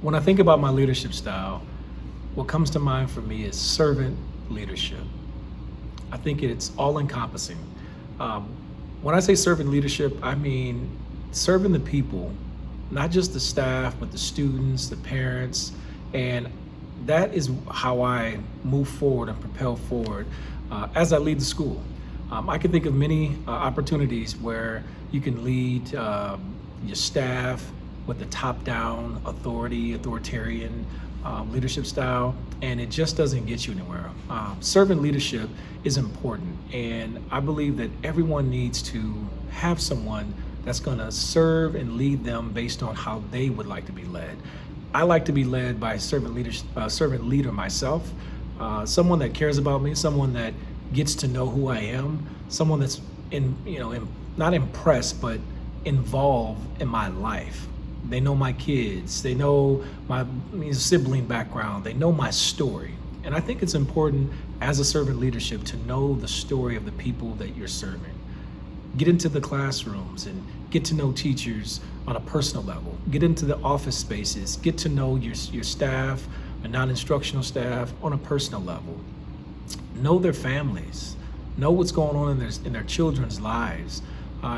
When I think about my leadership style, what comes to mind for me is servant leadership. I think it's all encompassing. Um, when I say servant leadership, I mean serving the people, not just the staff, but the students, the parents, and that is how I move forward and propel forward as I lead the school. I can think of many opportunities where you can lead your staff with the top-down authoritarian leadership style, and it just doesn't get you anywhere. Servant leadership is important, and I believe that everyone needs to have someone that's going to serve and lead them based on how they would like to be led. I like to be led by a servant leader myself, someone that cares about me, someone that gets to know who I am, someone that's not impressed, but involved in my life. They know my kids, they know my sibling background, they know my story. And I think it's important as a servant leadership to know the story of the people that you're serving. Get into the classrooms and get to know teachers on a personal level. Get into the office spaces, get to know your staff and non-instructional staff on a personal level. Know their families, know what's going on in their children's lives,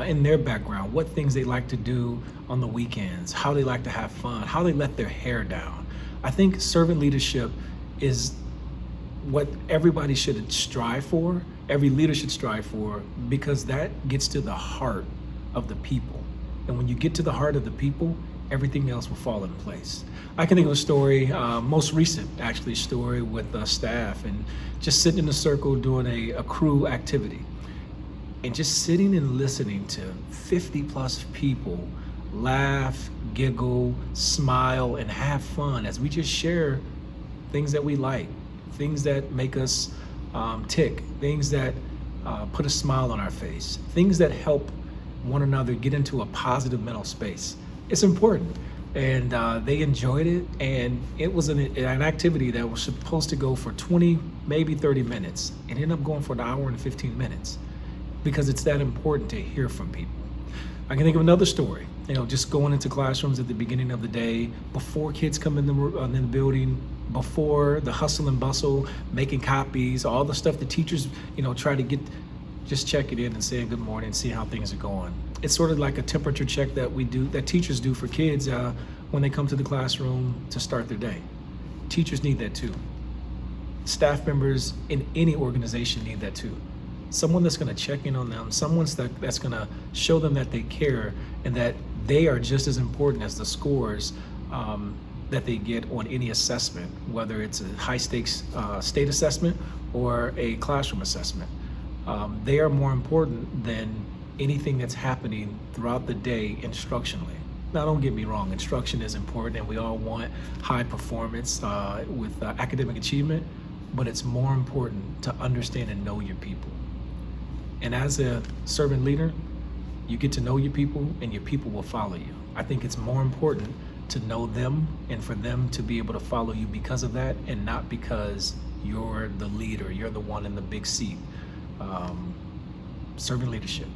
in their background, what things they like to do on the weekends, how they like to have fun, how they let their hair down. I think servant leadership is what everybody should strive for, every leader should strive for, because that gets to the heart of the people. And when you get to the heart of the people, everything else will fall in place. I can think of a story, most recent actually, story with staff and just sitting in a circle doing a crew activity. And just sitting and listening to 50 plus people laugh, giggle, smile, and have fun as we just share things that we like, things that make us tick, things that put a smile on our face, things that help one another get into a positive mental space. It's important. And they enjoyed it, and it was an activity that was supposed to go for 20, maybe 30 minutes. It ended up going for an hour and 15 minutes because it's that important to hear from people. I can think of another story, just going into classrooms at the beginning of the day, before kids come in the building, before the hustle and bustle, making copies, all the stuff the teachers, try to get, just checking in and saying good morning, see how things are going. It's sort of like a temperature check that teachers do for kids when they come to the classroom to start their day. Teachers need that too. Staff members in any organization need that too. Someone that's going to check in on them, someone that's going to show them that they care and that they are just as important as the scores that they get on any assessment, whether it's a high stakes state assessment or a classroom assessment. They are more important than anything that's happening throughout the day instructionally. Now, don't get me wrong, instruction is important and we all want high performance with academic achievement, but it's more important to understand and know your people. And as a servant leader, you get to know your people and your people will follow you. I think it's more important to know them and for them to be able to follow you because of that and not because you're the leader, you're the one in the big seat. Servant leadership.